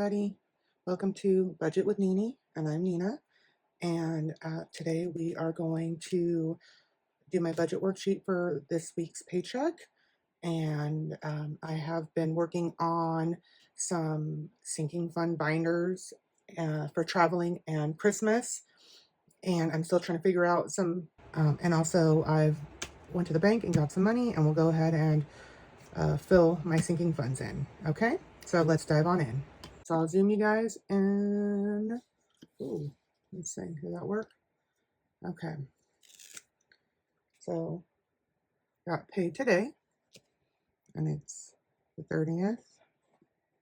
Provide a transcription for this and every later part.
everybody. Welcome to Budget with Neenee, and I'm Nina. And today we are going to do my budget worksheet for this week's paycheck. And I have been working on some sinking fund binders for traveling and Christmas. And I'm still trying to figure out some, and also I've went to the bank and got some money, and we'll go ahead and fill my sinking funds in. Okay, so let's dive on in. So I'll zoom you guys in. Ooh, let's see, did that work? Okay. So got paid today, and it's the 30th.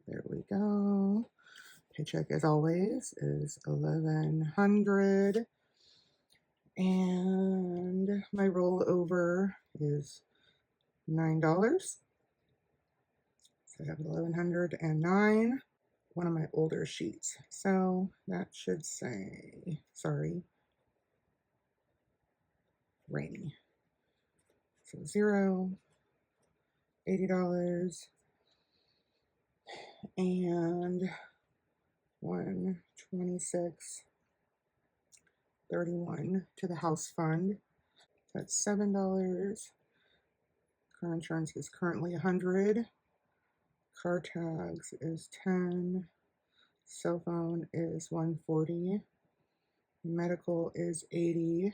There we go. Paycheck, as always, is $1,100, and my rollover is $9. So I have 1,109. One of my older sheets. So that should say, sorry, rainy. So $0, $80, and 126.31 to the house fund. That's $7. Car insurance is currently $100. Car tags is $10. Cell phone is $140. Medical is $80.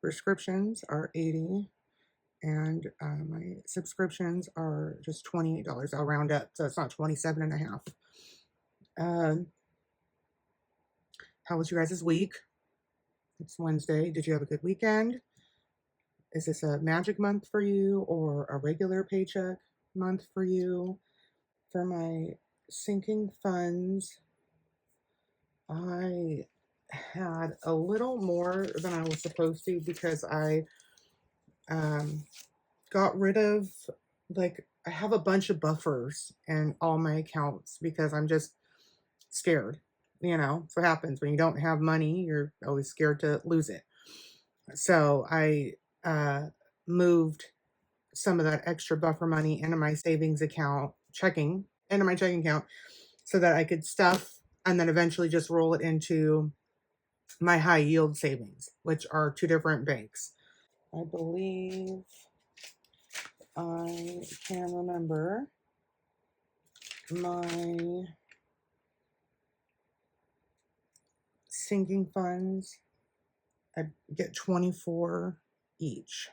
Prescriptions are $80. And my subscriptions are just $28. I'll round up, so it's not 27.5. How was your guys' week? It's Wednesday. Did you have a good weekend? Is this a magic month for you or a regular paycheck month for you? For my sinking funds, I had a little more than I was supposed to because I got rid of, like, I have a bunch of buffers in all my accounts because I'm just scared. You know, it's what happens when you don't have money. You're always scared to lose it. So I moved some of that extra buffer money into my savings account, into my checking account, so that I could stuff and then eventually just roll it into my high yield savings, which are two different banks. I believe I can remember my sinking funds. I get 24 each.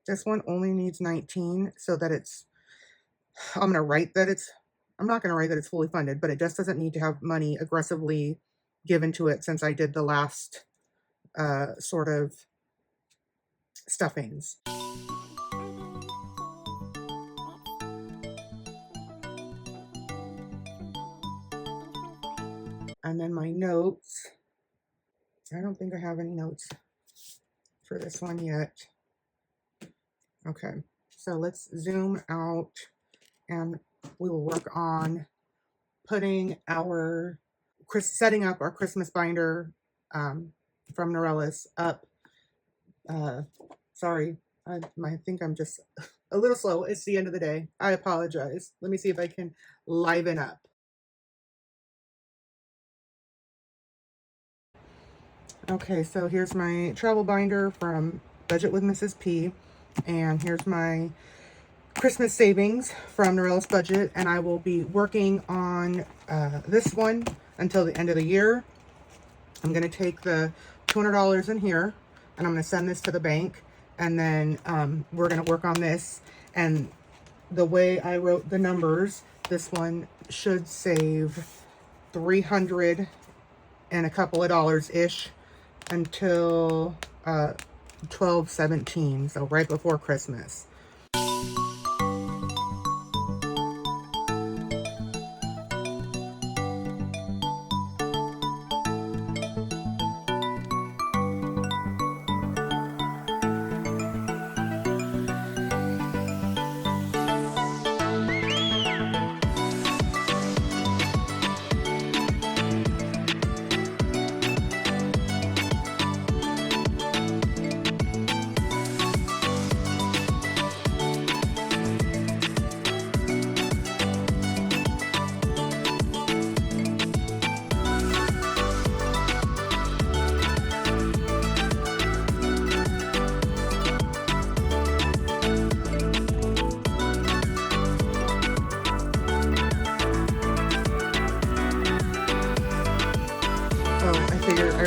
This one only needs 19, so that it's, I'm not going to write that it's fully funded, but it just doesn't need to have money aggressively given to it since I did the last sort of stuffings. And then my notes, I don't think I have any notes for this one yet. Okay, so let's zoom out and we will work on putting setting up our Christmas binder from Norellis up. Sorry, I think I'm just a little slow. It's the end of the day. I apologize. Let me see if I can liven up. Okay, so here's my travel binder from Budget with Mrs. P. And here's my Christmas savings from Norellis Budget. And I will be working on this one until the end of the year. I'm going to take the $200 in here and I'm going to send this to the bank. And then we're going to work on this. And the way I wrote the numbers, this one should save $300 and a couple of dollars-ish until 12/17, so right before Christmas.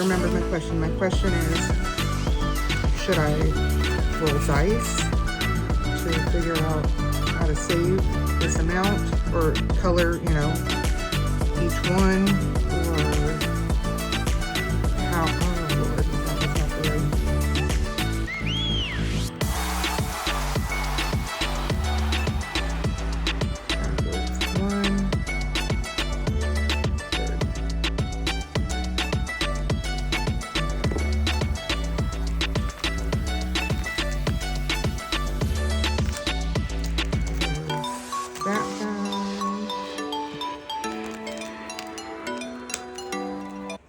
remember my question. My question is, should I roll dice to figure out how to save this amount, or color, you know, each one, or how? Oh Lord, that was not good. Backwards one. That down.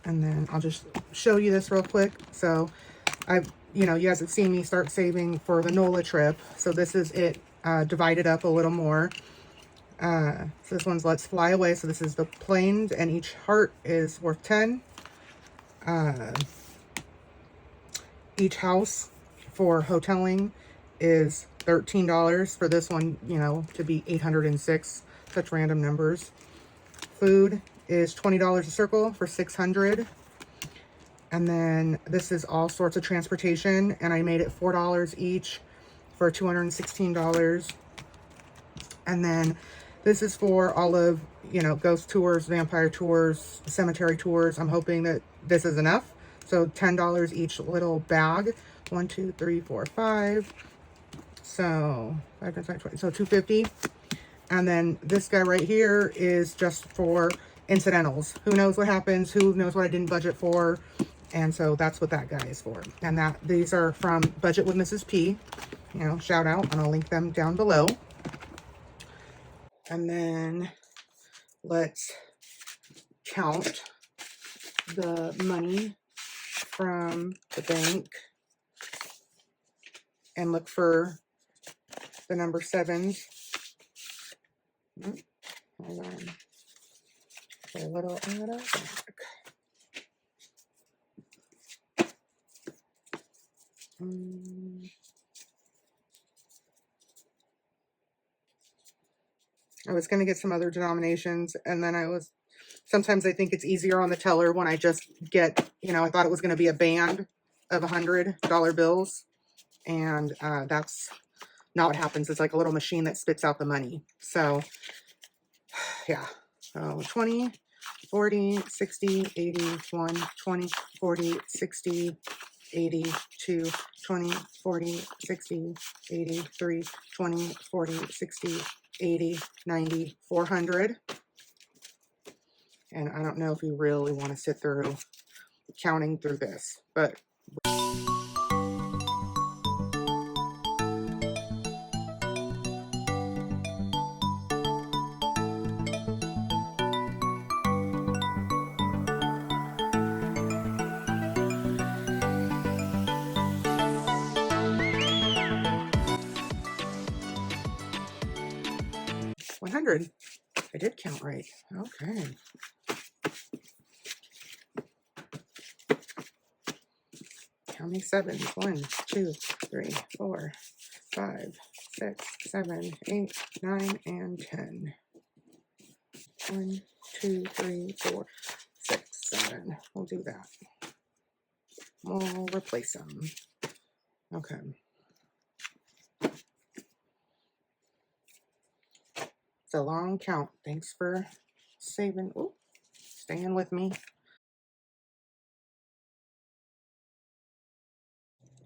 And then I'll just show you this real quick. So you guys have seen me start saving for the NOLA trip. So this is it divided up a little more. So this one's Let's Fly Away. So this is the planes, and each heart is worth 10. Each house for hoteling is $13. For this one, to be 806, such random numbers. Food is $20 a circle for 600. And then this is all sorts of transportation, and I made it $4 each for $216. And then this is for all of, ghost tours, vampire tours, cemetery tours. I'm hoping that this is enough. So $10 each little bag. 1, 2, 3, 4, 5. So 5, 10, 20, so $250. And then this guy right here is just for incidentals. Who knows what happens? Who knows what I didn't budget for? And so that's what that guy is for. And these are from Budget with Mrs. P. Shout out, and I'll link them down below. And then let's count the money from the bank and look for the number 7s. Hold on. A little out of back. I was going to get some other denominations, and then sometimes I think it's easier on the teller when I just get, I thought it was going to be a band of $100 bills, and that's not what happens. It's like a little machine that spits out the money. So, yeah. So 20, 40, 60, 80, 1, 20, 40, 60, 80, 2, 20, 40, 60, 80, 3, 20, 40, 60, 80, 90, 400. And I don't know if you really want to sit through counting through this, but $100. I did count right. Okay. How many 7s? 1, 2, 3, 4, 5, 6, 7, 8, 9, and 10. 1, 2, 3, 4, 6, 7. We'll do that. We'll replace them. Okay. It's a long count. Thanks for staying with me.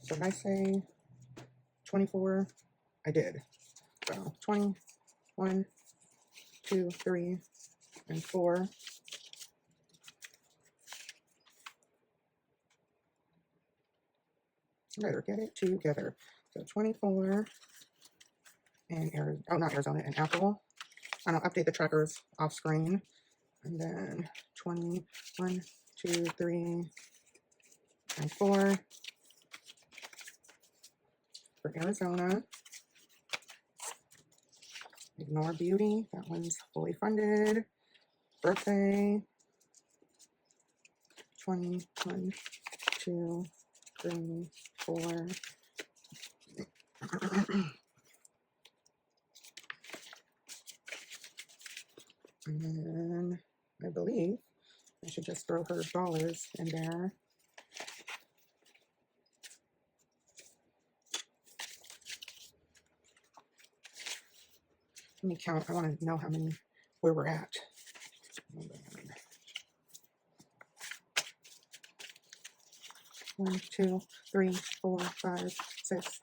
So if I say 24, I did. So 20, 1, 2, 3, and 4. Better get it together. So 24 and not Arizona, and Apple. And I'll update the trackers off screen. And then 20, 1, 2, 3, and 4 for Arizona. Ignore Beauty. That one's fully funded. Birthday. 20, 1, 2, 3, 4. And then I believe I should just throw her dollars in there. Let me count. I want to know how many, where we're at. 1, 2, 3, 4, 5, 6,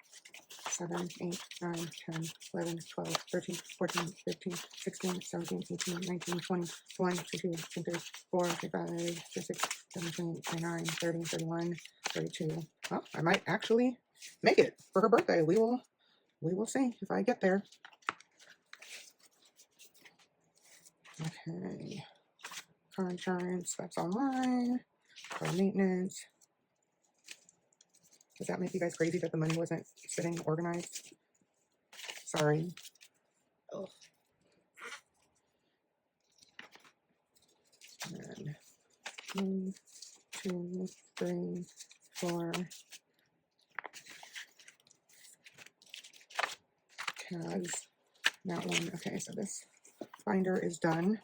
7, 8, 9, 10, 11, 12, 13, 14, 15, 16, 17, 18, 19, 20, 21, 22, 23, 24, 25, 26, 27, 29, 30, 31, 32. Well, I might actually make it for her birthday. We will see if I get there. Okay. Car insurance, that's all mine. Car maintenance. Does that make you guys crazy that the money wasn't sitting organized? Sorry. Ugh. And 1, 2, 3, 4. Tags. That one. Okay, so this binder is done.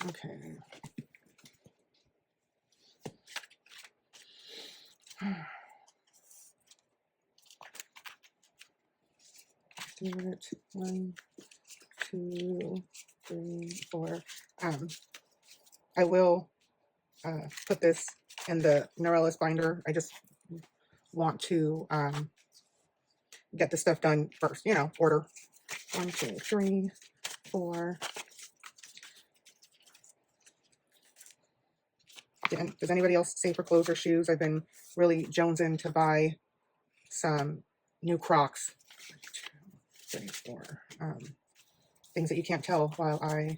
Okay. Do it. 1, 2, 3, 4. I will put this in the Norellis binder. I just want to get the stuff done first. You know, order. 1, 2, 3, 4. Does anybody else save for clothes or shoes? I've been really jonesing to buy some new Crocs. 1, 2, 3, 4. Things that you can't tell while I,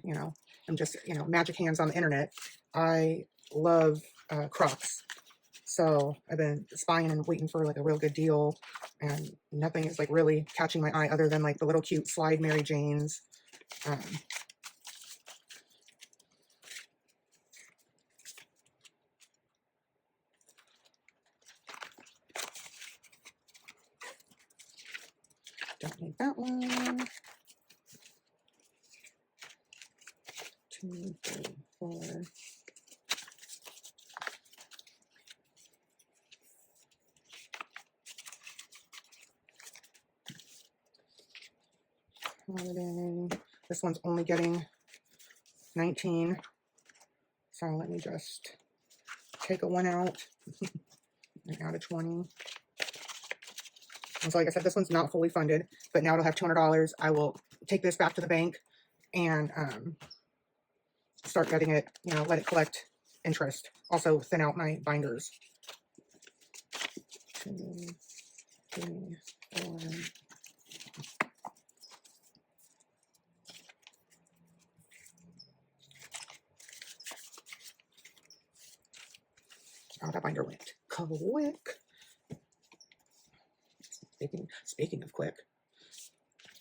I'm just, magic hands on the internet. I love Crocs. So I've been spying and waiting for like a real good deal, and nothing is like really catching my eye other than like the little cute slide Mary Janes. Don't need that one. 2, 3, 4. Holiday. This one's only getting 19. So let me just take a 1 out and add a 20. And so like I said, this one's not fully funded, but now it'll have $200. I will take this back to the bank and start getting it, let it collect interest. Also thin out my binders. 2, 3, 4. Oh, that binder went quick. Speaking of quick,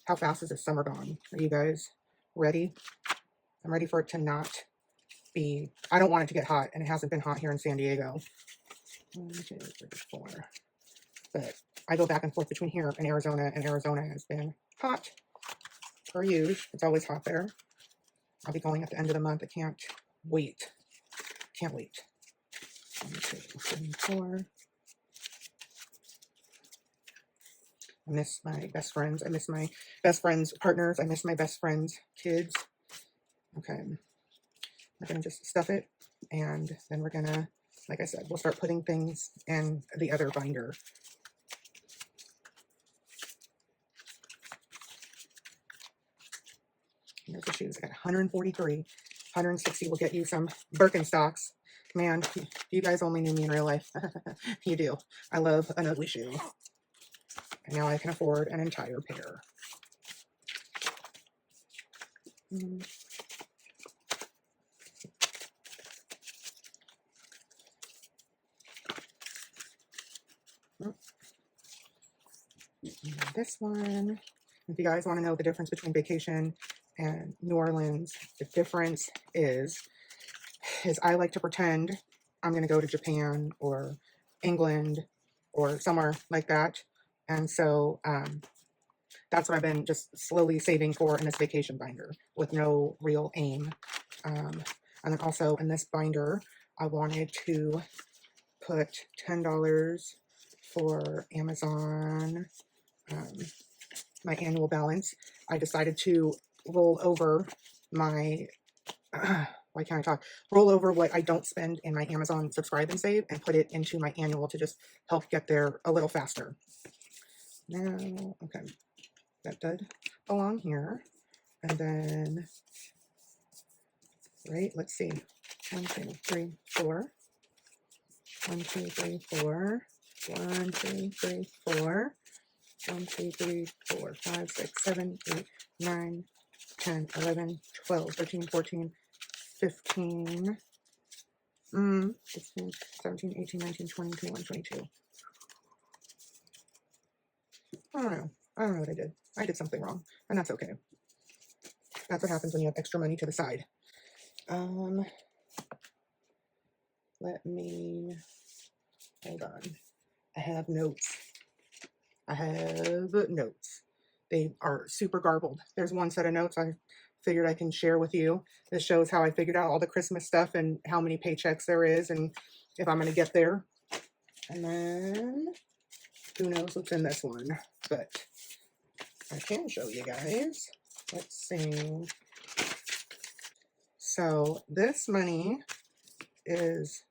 how fast is this summer gone? Are you guys ready? I'm ready for it to not be, I don't want it to get hot, and it hasn't been hot here in San Diego. 1, 2, 3, 4. But I go back and forth between here and Arizona has been hot per usual. It's always hot there. I'll be going at the end of the month. I can't wait. Can't wait. 1, 2, 3, 4. I miss my best friends. I miss my best friends' partners. I miss my best friends' kids. Okay. We're going to just stuff it. And then we're going to, like I said, we'll start putting things in the other binder. Here's the shoes. I got 143. 160 will get you some Birkenstocks. Man, you guys only knew me in real life. You do. I love an ugly shoe. And now I can afford an entire pair. This one. If you guys want to know the difference between vacation and New Orleans, the difference is I like to pretend I'm going to go to Japan or England or somewhere like that. And so that's what I've been just slowly saving for in this vacation binder with no real aim. And then also in this binder, I wanted to put $10 for Amazon my annual balance, I decided to roll over my, why can't I talk? Roll over what I don't spend in my Amazon subscribe and save and put it into my annual to just help get there a little faster. Now, okay, that did belong here. And then, right, let's see. 1, 2, 3, 4. 1, 2, 3, 4. 1, 2, 3, 4. 1, 2, 3, 4, 5, 6, 7, 8, 9, 10, 11, 12, 13, 14, 15, 16, 17, 18, 19, 20, 21, 22. I don't know. I don't know what I did. I did something wrong, and that's okay. That's what happens when you have extra money to the side. Let me, hold on. I have notes. They are super garbled. There's one set of notes I figured I can share with you. This shows how I figured out all the Christmas stuff and how many paychecks there is and if I'm going to get there. And then who knows what's in this one, but I can show you guys. Let's see. So this money is,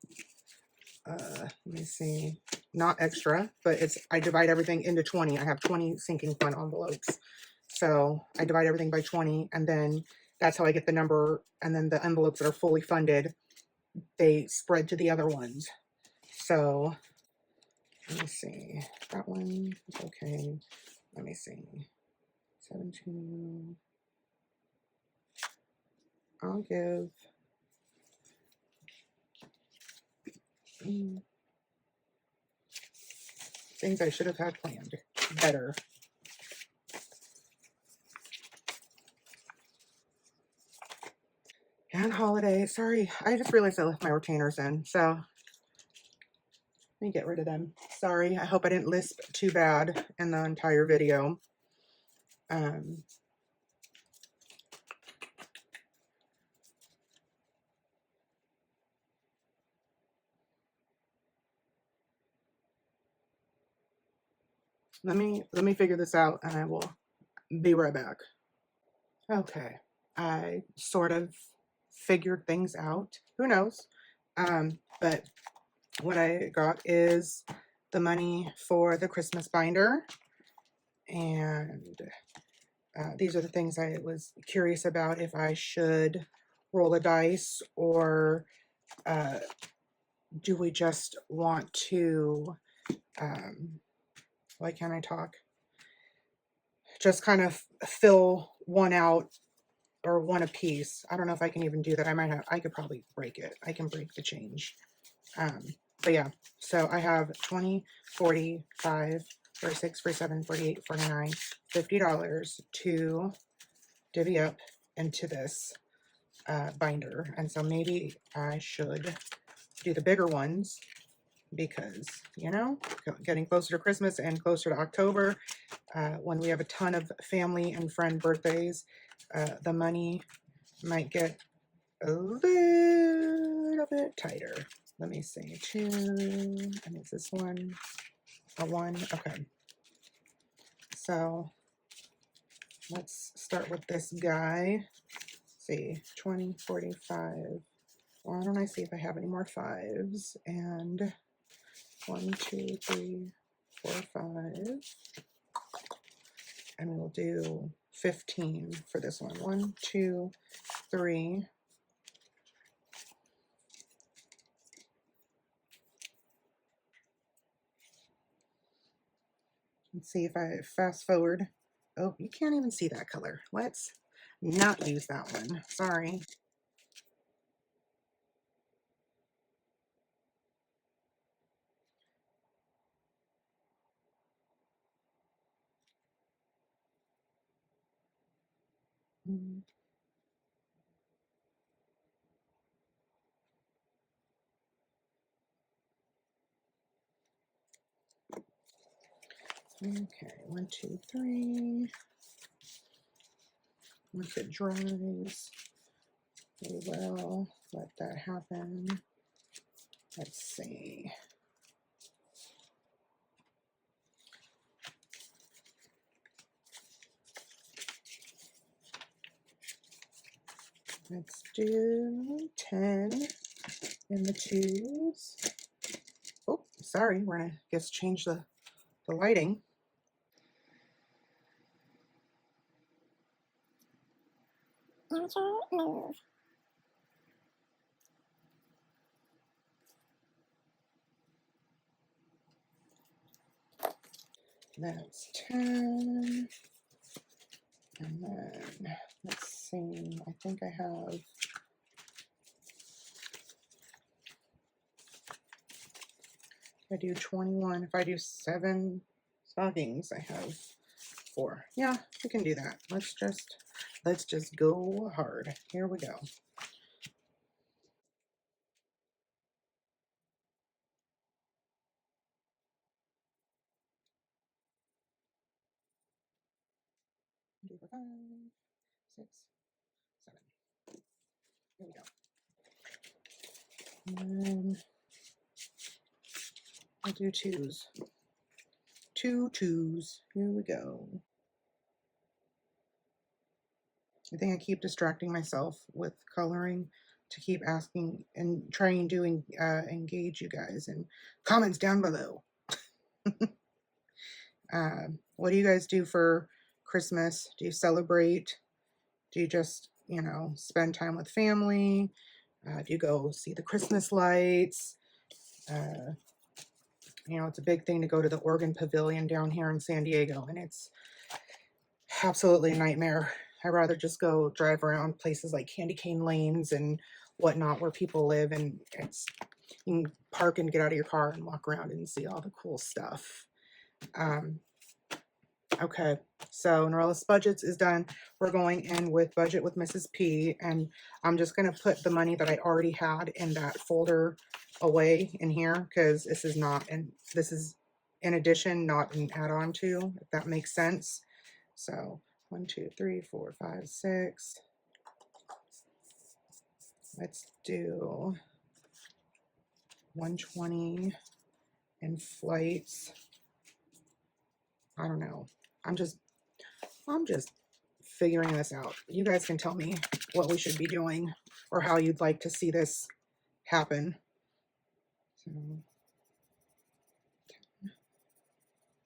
let me see, not extra, but I divide everything into 20. I have 20 sinking fund envelopes. So I divide everything by 20, and then that's how I get the number. And then the envelopes that are fully funded, they spread to the other ones. So let me see. That one is okay. Let me see. 17. I'll give things I should have had planned better. And holiday. Sorry, I just realized I left my retainers in, so let me get rid of them. Sorry, I hope I didn't lisp too bad in the entire video. Let me figure this out and I will be right back. Okay, I sort of figured things out. Who knows? But what I got is the money for the Christmas binder. And these are the things I was curious about, if I should roll a dice or do we just want to, why can't I talk? Just kind of fill one out or one a piece. I don't know if I can even do that. I could probably break it. I can break the change. But yeah, so I have 20, 40, 5, 46, 47, 48, 49, $50 to divvy up into this binder. And so maybe I should do the bigger ones because, you know, getting closer to Christmas and closer to October, when we have a ton of family and friend birthdays, the money might get a little bit tighter. Let me see, 2, and is this one a 1? Okay. So let's start with this guy. Let's see, 20, 45. Why don't I see if I have any more 5s? And 1, 2, 3, 4, 5. And we'll do 15 for this one. 1, 2, 3. Let's see if I fast forward. Oh, you can't even see that color. Let's not use that one. Sorry. Okay, 1, 2, 3. Once it dries, we will let that happen. Let's see. Let's do 10 in the twos. Oh, sorry, we're gonna just change the lighting. Move. That's 10. And then, let's see, I think I have, if I do 21, if I do 7 stockings, I have 4. Yeah, we can do that. Let's just go hard. Here we go. Do for 5, 6, 7. Here we go. And then I'll do twos. 2 twos. Here we go. I think I keep distracting myself with coloring to keep asking and trying to engage you guys in comments down below. What do you guys do for Christmas? Do you celebrate? Do you just, spend time with family? Do you go see the Christmas lights? It's a big thing to go to the Oregon Pavilion down here in San Diego, and it's absolutely a nightmare. I'd rather just go drive around places like Candy Cane Lanes and whatnot where people live, and you can park and get out of your car and walk around and see all the cool stuff. Okay, so Norella's Budgets is done. We're going in with Budget with Mrs. P, and I'm just going to put the money that I already had in that folder away in here, because this is in addition, not an add-on to, if that makes sense. So 1, 2, 3, 4, 5, 6. Let's do 120 in flights. I don't know. I'm just figuring this out. You guys can tell me what we should be doing or how you'd like to see this happen. So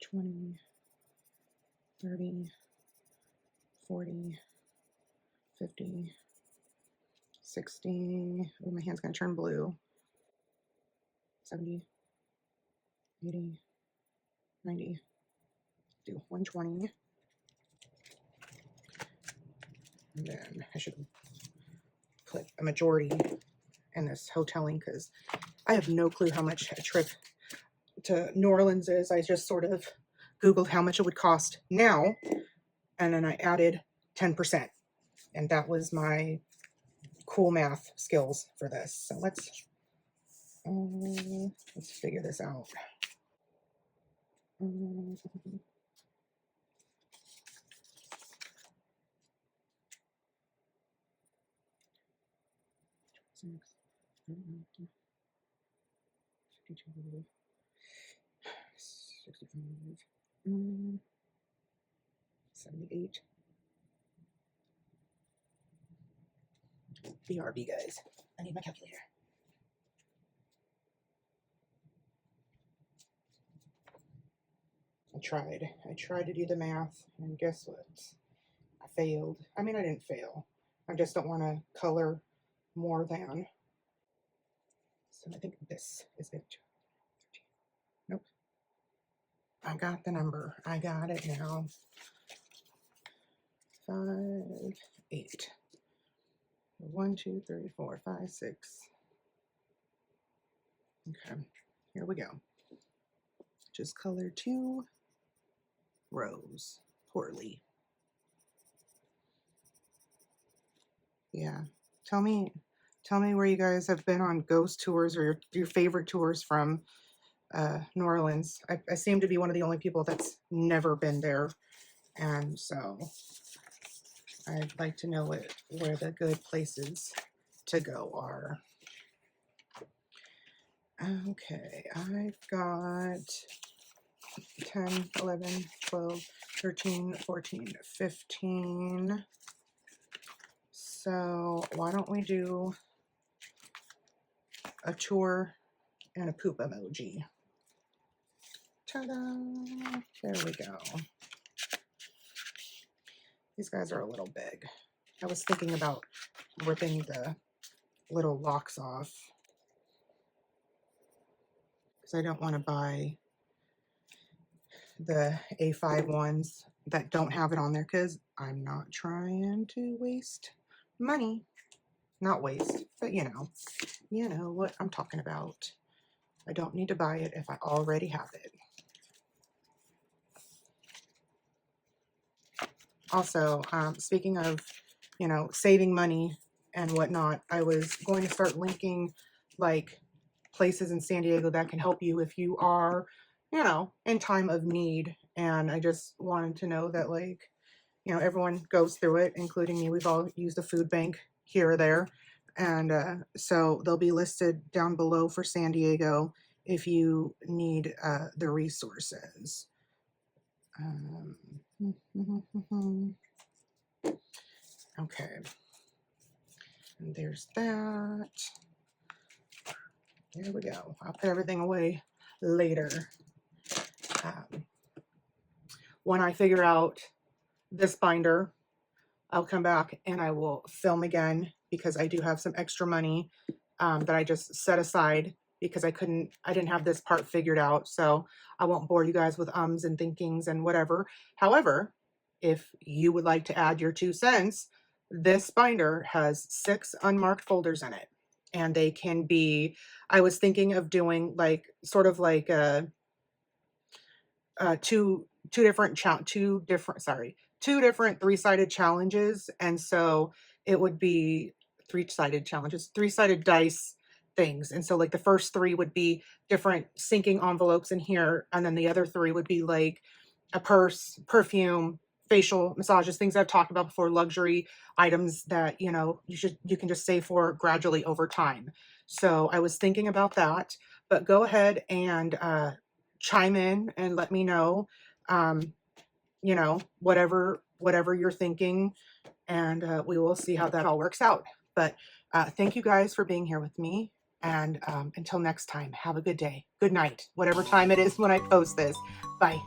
10, 20, 30, 40, 50, 60. Oh, my hand's gonna turn blue. 70, 80, 90. Do 120. And then I should put a majority in this hoteling, because I have no clue how much a trip to New Orleans is. I just sort of Googled how much it would cost now, and then I added 10%. And that was my cool math skills for this. So let's figure this out. Six, 52, 65, 78. BRB, guys. I need my calculator. I tried to do the math, and guess what? I failed. I mean, I didn't fail. I just don't want to color more than. So I think this is it. Nope. I got the number. I got it now. 5, 8. 1, 2, 3, 4, 5, 6. Okay, here we go. Just color 2 rows poorly. Yeah, tell me where you guys have been on ghost tours, or your favorite tours from New Orleans. I seem to be one of the only people that's never been there, and so I'd like to know where the good places to go are. Okay, I've got 10, 11, 12, 13, 14, 15. So why don't we do a tour and a poop emoji. Ta-da! There we go. These guys are a little big. I was thinking about ripping the little locks off because I don't want to buy the A5 ones that don't have it on there because I'm not trying to waste money. Not waste, but you know what I'm talking about. I don't need to buy it if I already have it. Also, speaking of, saving money and whatnot, I was going to start linking like places in San Diego that can help you if you are, in time of need. And I just wanted to know that, like, everyone goes through it, including me. We've all used a food bank here or there. And so they'll be listed down below for San Diego if you need the resources. Okay, and there's that. There we go. I'll put everything away later. When I figure out this binder, I'll come back and I will film again because I do have some extra money that I just set aside because I didn't have this part figured out. So I won't bore you guys with ums and thinkings and whatever. However, if you would like to add your 2 cents, this binder has 6 unmarked folders in it. And they can be, I was thinking of doing like, sort of like two different 3-sided challenges. And so it would be 3-sided challenges, 3-sided dice things. And so like the first 3 would be different sinking envelopes in here. And then the other 3 would be like a purse, perfume, facial massages, things I've talked about before, luxury items that, you can just save for gradually over time. So I was thinking about that, but go ahead and chime in and let me know, whatever you're thinking, and we will see how that all works out. But thank you guys for being here with me. And until next time, have a good day, good night, whatever time it is when I post this. Bye.